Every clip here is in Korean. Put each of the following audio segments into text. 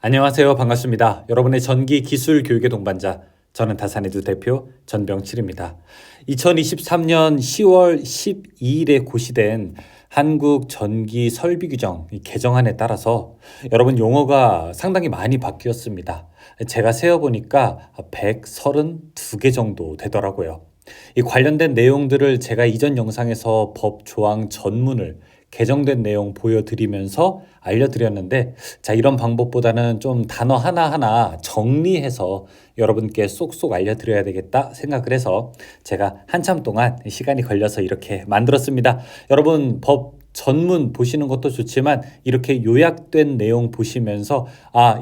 안녕하세요. 반갑습니다. 여러분의 전기 기술 교육의 동반자, 저는 다산에두 대표 전병칠입니다. 2023년 10월 12일에 고시된 한국 전기 설비 규정 개정안에 따라서 여러분 용어가 상당히 많이 바뀌었습니다. 제가 세어보니까 132개 정도 되더라고요. 이 관련된 내용들을 제가 이전 영상에서 법 조항 전문을 개정된 내용 보여드리면서 알려드렸는데, 자, 이런 방법보다는 좀 단어 하나하나 정리해서 여러분께 쏙쏙 알려드려야 되겠다 생각을 해서 제가 한참 동안 시간이 걸려서 이렇게 만들었습니다. 여러분 법 전문 보시는 것도 좋지만 이렇게 요약된 내용 보시면서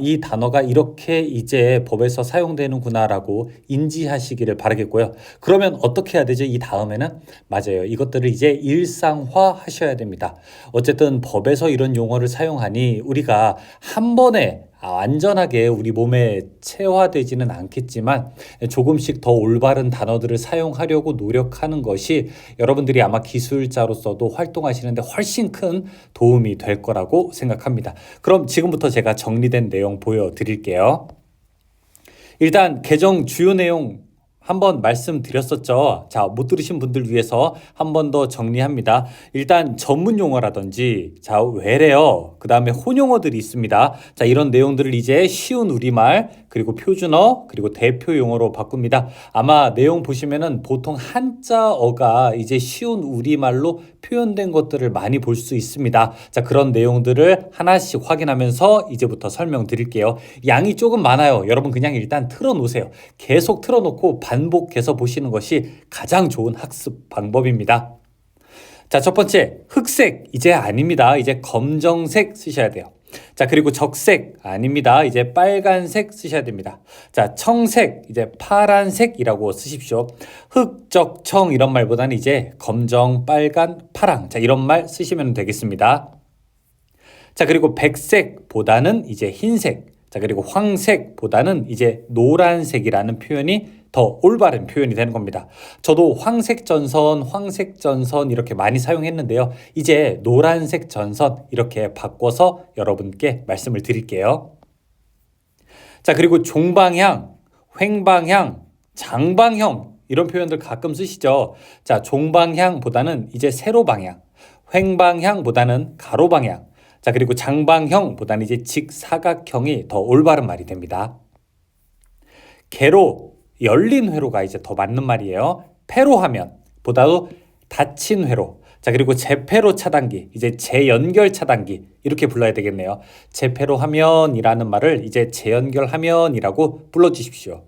이 단어가 이렇게 이제 법에서 사용되는구나라고 인지하시기를 바라겠고요. 그러면 어떻게 해야 되죠? 이 다음에는 맞아요. 이것들을 이제 일상화 하셔야 됩니다. 어쨌든 법에서 이런 용어를 사용하니 우리가 한 번에 완전하게 우리 몸에 체화되지는 않겠지만 조금씩 더 올바른 단어들을 사용하려고 노력하는 것이 여러분들이 아마 기술자로서도 활동하시는데 훨씬 큰 도움이 될 거라고 생각합니다. 그럼 지금부터 제가 정리된 내용 보여드릴게요. 일단 개정 주요 내용 한번 말씀드렸었죠. 자, 못 들으신 분들 위해서 한 번 더 정리합니다. 일단 전문 용어라든지 외래어, 그 다음에 혼용어들이 있습니다. 자, 이런 내용들을 이제 쉬운 우리말, 그리고 표준어, 그리고 대표 용어로 바꿉니다. 아마 내용 보시면은 보통 한자어가 이제 쉬운 우리말로 표현된 것들을 많이 볼 수 있습니다. 자, 그런 내용들을 하나씩 확인하면서 이제부터 설명드릴게요. 양이 조금 많아요. 여러분 그냥 일단 틀어놓으세요. 계속 틀어놓고 반복해서 보시는 것이 가장 좋은 학습 방법입니다. 자, 첫 번째, 흑색 이제 아닙니다. 이제 검정색 쓰셔야 돼요. 자, 그리고 적색 아닙니다. 이제 빨간색 쓰셔야 됩니다. 자, 청색 이제 파란색이라고 쓰십시오. 흑적청 이런 말보다는 이제 검정, 빨간, 파랑, 자, 이런 말 쓰시면 되겠습니다. 자, 그리고 백색보다는 이제 흰색, 자, 그리고 황색보다는 이제 노란색이라는 표현이 더 올바른 표현이 되는 겁니다. 저도 황색 전선 이렇게 많이 사용했는데요. 이제 노란색 전선 이렇게 바꿔서 여러분께 말씀을 드릴게요. 자, 그리고 종방향, 횡방향, 장방형 이런 표현들 가끔 쓰시죠. 자, 종방향보다는 이제 세로방향, 횡방향보다는 가로방향, 자, 그리고 장방형보다는 이제 직사각형이 더 올바른 말이 됩니다. 개로, 열린 회로가 이제 더 맞는 말이에요. 폐로하면 보다도 닫힌 회로. 자, 그리고 재폐로 차단기, 이제 재연결 차단기 이렇게 불러야 되겠네요. 재폐로 하면이라는 말을 이제 재연결하면이라고 불러주십시오.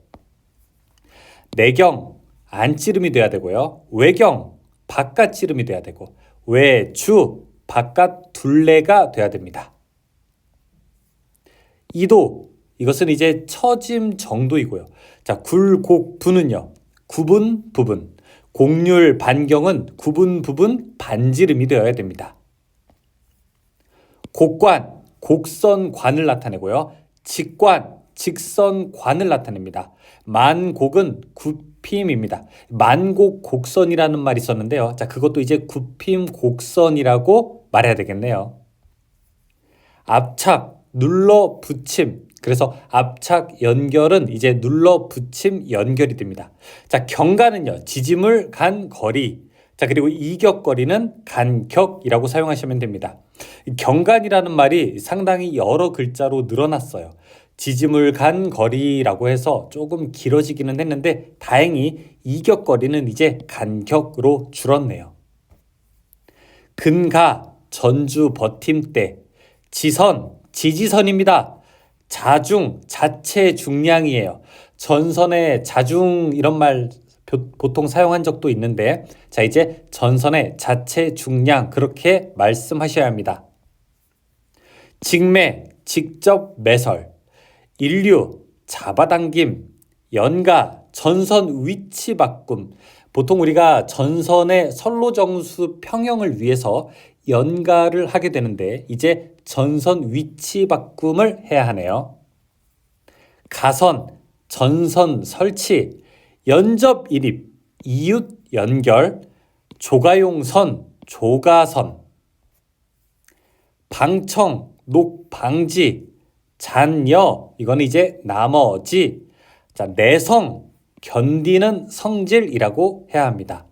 내경, 안찌름이 돼야 되고요. 외경, 바깥찌름이 돼야 되고, 외주, 바깥 둘레가 돼야 됩니다. 이도, 이것은 이제 처짐 정도이고요. 자, 굴곡부는요, 구분, 부분. 곡률, 반경은 구분, 부분, 반지름이 되어야 됩니다. 곡관, 곡선관을 나타내고요. 직관, 직선관을 나타냅니다. 만곡은 굽힘입니다. 만곡 곡선이라는 말이 있었는데요. 자, 그것도 이제 굽힘 곡선이라고 말해야 되겠네요. 압착, 눌러 붙임. 그래서 압착 연결은 이제 눌러 붙임 연결이 됩니다. 자, 경간은요, 지짐을 간 거리. 자, 그리고 이격거리는 간격이라고 사용하시면 됩니다. 경간이라는 말이 상당히 여러 글자로 늘어났어요. 지짐을 간 거리라고 해서 조금 길어지기는 했는데 다행히 이격거리는 이제 간격으로 줄었네요. 근가, 전주 버팀대, 지선, 지지선입니다. 자중, 자체 중량이에요. 전선의 자중 이런 말 보통 사용한 적도 있는데, 자, 이제 전선의 자체 중량 그렇게 말씀하셔야 합니다. 직매, 직접 매설, 인류, 잡아당김, 연가, 전선 위치 바꿈. 보통 우리가 전선의 선로정수 평형을 위해서 연가를 하게 되는데 이제 전선 위치 바꿈을 해야 하네요. 가선, 전선 설치, 연접 인입, 이웃 연결, 조가용선, 조가선, 방청, 녹방지, 잔여, 이건 이제 나머지. 자, 내성, 견디는 성질이라고 해야 합니다.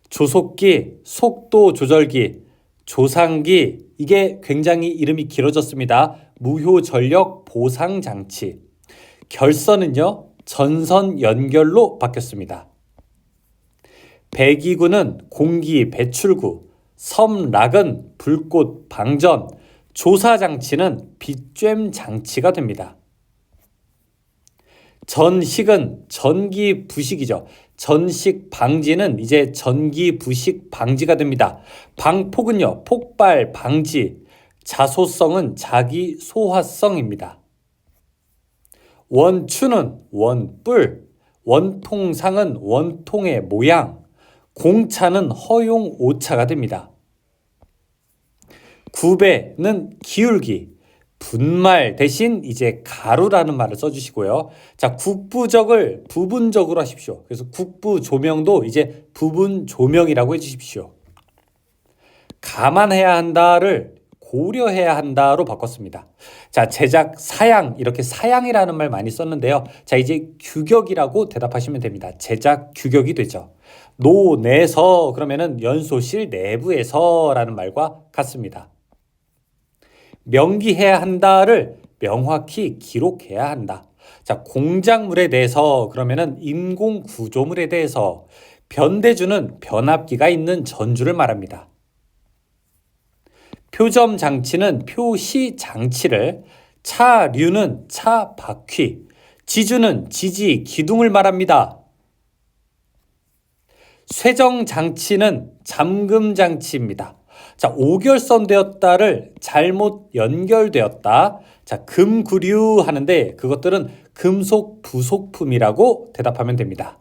조속기, 속도 조절기, 조상기, 이게 굉장히 이름이 길어졌습니다. 무효전력 보상장치. 결선은요, 전선 연결로 바뀌었습니다. 배기구는 공기 배출구, 섬락은 불꽃 방전, 조사장치는 빛쬐 장치가 됩니다. 전식은 전기 부식이죠. 전식 방지는 이제 전기 부식 방지가 됩니다. 방폭은요, 폭발 방지, 자소성은 자기 소화성입니다. 원추는 원뿔, 원통상은 원통의 모양, 공차는 허용 오차가 됩니다. 구배는 기울기, 분말 대신 이제 가루라는 말을 써주시고요. 자, 국부적을 부분적으로 하십시오. 그래서 국부 조명도 이제 부분 조명이라고 해주십시오. 감안해야 한다를 고려해야 한다로 바꿨습니다. 자, 제작 사양, 이렇게 사양이라는 말 많이 썼는데요. 자, 이제 규격이라고 대답하시면 됩니다. 제작 규격이 되죠. 노내서 그러면은 연소실 내부에서라는 말과 같습니다. 명기해야 한다를 명확히 기록해야 한다. 자, 공작물에 대해서 그러면은 인공 구조물에 대해서, 변대주는 변압기가 있는 전주를 말합니다. 표점 장치는 표시 장치를, 차류는 차 바퀴, 지주는 지지 기둥을 말합니다. 쇠정 장치는 잠금 장치입니다. 자, 오결선되었다를 잘못 연결되었다. 자, 금구류 하는데 그것들은 금속 부속품이라고 대답하면 됩니다.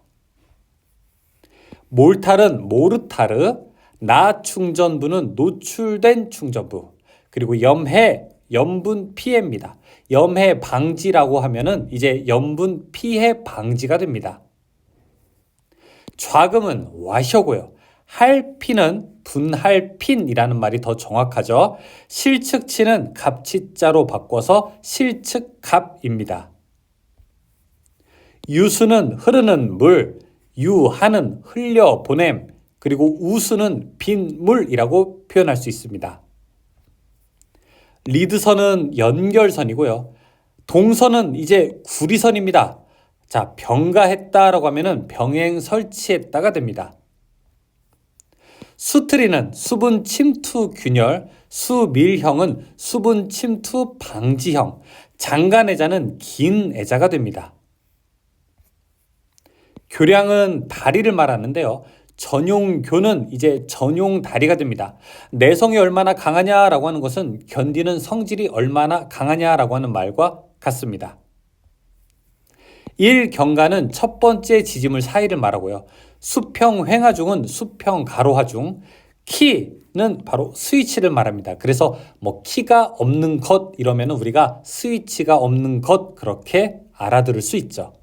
몰탈은 모르타르, 나충전부는 노출된 충전부, 그리고 염해, 염분 피해입니다. 염해 방지라고 하면은 이제 염분 피해 방지가 됩니다. 좌금은 와셔고요. 할피는 분할핀이라는 말이 더 정확하죠. 실측치는 갑치자로 바꿔서 실측갑입니다. 유수는 흐르는 물, 유하는 흘려보냄, 그리고 우수는 빈물이라고 표현할 수 있습니다. 리드선은 연결선이고요. 동선은 이제 구리선입니다. 자, 병가했다라고 하면은 병행 설치했다가 됩니다. 수트리는 수분 침투 균열, 수밀형은 수분 침투 방지형, 장간애자는 긴 애자가 됩니다. 교량은 다리를 말하는데요. 전용교는 이제 전용 다리가 됩니다. 내성이 얼마나 강하냐라고 하는 것은 견디는 성질이 얼마나 강하냐라고 하는 말과 같습니다. 일경가는 첫 번째 지지물 사이를 말하고요. 수평 횡하중은 수평 가로하중, 키는 바로 스위치를 말합니다. 그래서 뭐 키가 없는 것 이러면 우리가 스위치가 없는 것 그렇게 알아들을 수 있죠.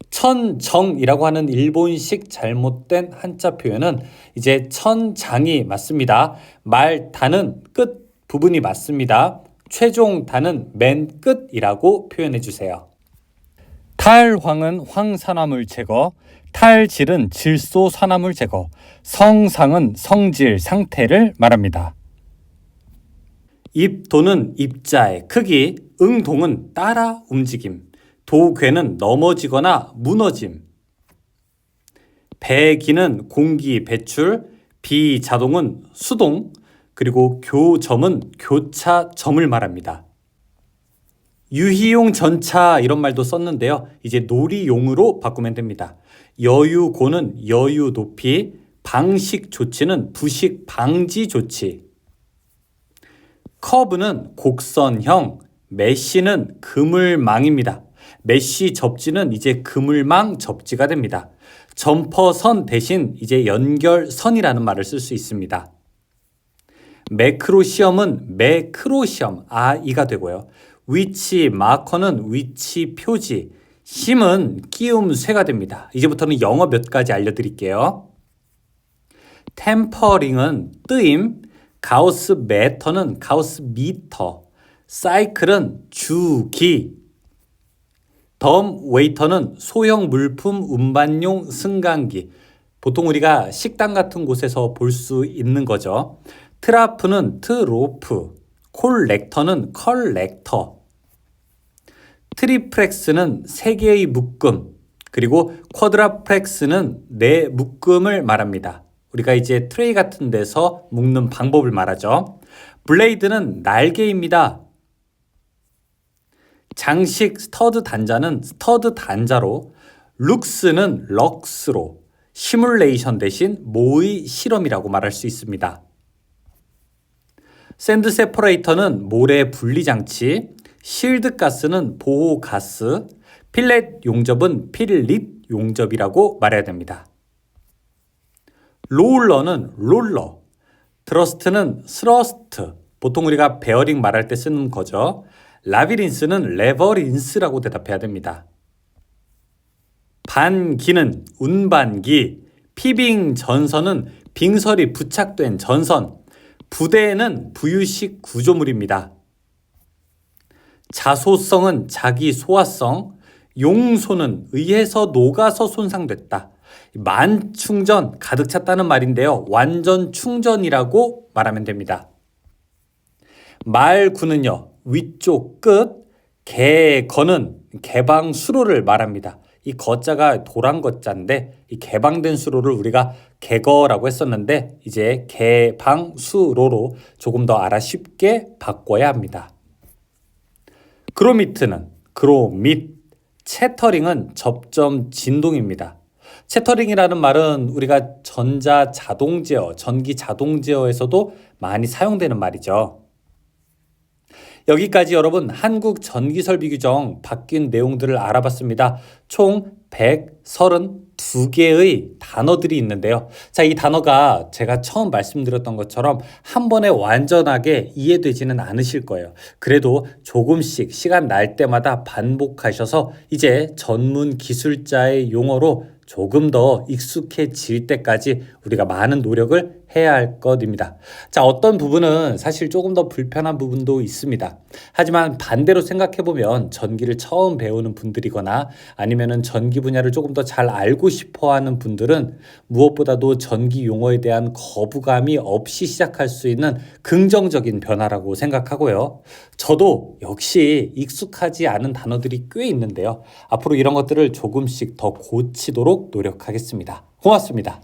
천정이라고 하는 일본식 잘못된 한자 표현은 이제 천장이 맞습니다. 말단은 끝 부분이 맞습니다. 최종 단은 맨 끝이라고 표현해 주세요. 탈황은 황산화물 제거, 탈질은 질소 산화물 제거, 성상은 성질 상태를 말합니다. 입도는 입자의 크기, 응동은 따라 움직임, 도괴는 넘어지거나 무너짐, 배기는 공기 배출, 비자동은 수동, 그리고 교점은 교차점을 말합니다. 유희용 전차 이런 말도 썼는데요. 이제 놀이용으로 바꾸면 됩니다. 여유고는 여유 높이, 방식 조치는 부식 방지 조치, 커브는 곡선형, 메쉬는 그물망입니다. 메쉬 접지는 이제 그물망 접지가 됩니다. 점퍼선 대신 이제 연결선이라는 말을 쓸 수 있습니다. 매크로시엄은 매크로시엄, 이가 되고요. 위치 마커는 위치 표지, 심은 끼움쇠가 됩니다. 이제부터는 영어 몇 가지 알려드릴게요. 템퍼링은 뜨임, 가우스 메터는 가우스 미터, 사이클은 주기, 덤 웨이터는 소형 물품 운반용 승강기, 보통 우리가 식당 같은 곳에서 볼 수 있는 거죠. 트라프는 트로프, 콜렉터는 컬렉터, 트리플렉스는 세 개의 묶음, 그리고 쿼드라플렉스는 네 묶음을 말합니다. 우리가 이제 트레이 같은 데서 묶는 방법을 말하죠. 블레이드는 날개입니다. 장식 스터드 단자는 스터드 단자로, 룩스는 럭스로, 시뮬레이션 대신 모의 실험이라고 말할 수 있습니다. 샌드 세퍼레이터는 모래 분리 장치, 실드 가스는 보호 가스, 필렛 용접은 필릿 용접이라고 말해야 됩니다. 롤러는 롤러, 드러스트는 스러스트, 보통 우리가 베어링 말할 때 쓰는 거죠. 라비린스는 레버린스라고 대답해야 됩니다. 반기는 운반기, 피빙 전선은 빙설이 부착된 전선, 부대는 부유식 구조물입니다. 자소성은 자기 소화성, 용소는 의해서 녹아서 손상됐다. 만충전, 가득 찼다는 말인데요. 완전 충전이라고 말하면 됩니다. 말구는요, 위쪽 끝, 개거는 개방 수로를 말합니다. 이 거자가 도란 거자인데 이 개방된 수로를 우리가 개거라고 했었는데 이제 개방 수로로 조금 더 알아 쉽게 바꿔야 합니다. 그로미트는 그로밋, 채터링은 접점 진동입니다. 채터링이라는 말은 우리가 전자 자동 제어, 전기 자동 제어에서도 많이 사용되는 말이죠. 여기까지 여러분 한국 전기설비 규정 바뀐 내용들을 알아봤습니다. 총 132개의 단어들이 있는데요. 자, 이 단어가 제가 처음 말씀드렸던 것처럼 한 번에 완전하게 이해되지는 않으실 거예요. 그래도 조금씩 시간 날 때마다 반복하셔서 이제 전문 기술자의 용어로 조금 더 익숙해질 때까지 우리가 많은 노력을 해야 할 것입니다. 자, 어떤 부분은 사실 조금 더 불편한 부분도 있습니다. 하지만 반대로 생각해보면 전기를 처음 배우는 분들이거나 아니면은 전기 분야를 조금 더 잘 알고 싶어 하는 분들은 무엇보다도 전기 용어에 대한 거부감이 없이 시작할 수 있는 긍정적인 변화라고 생각하고요. 저도 역시 익숙하지 않은 단어들이 꽤 있는데요. 앞으로 이런 것들을 조금씩 더 고치도록 노력하겠습니다. 고맙습니다.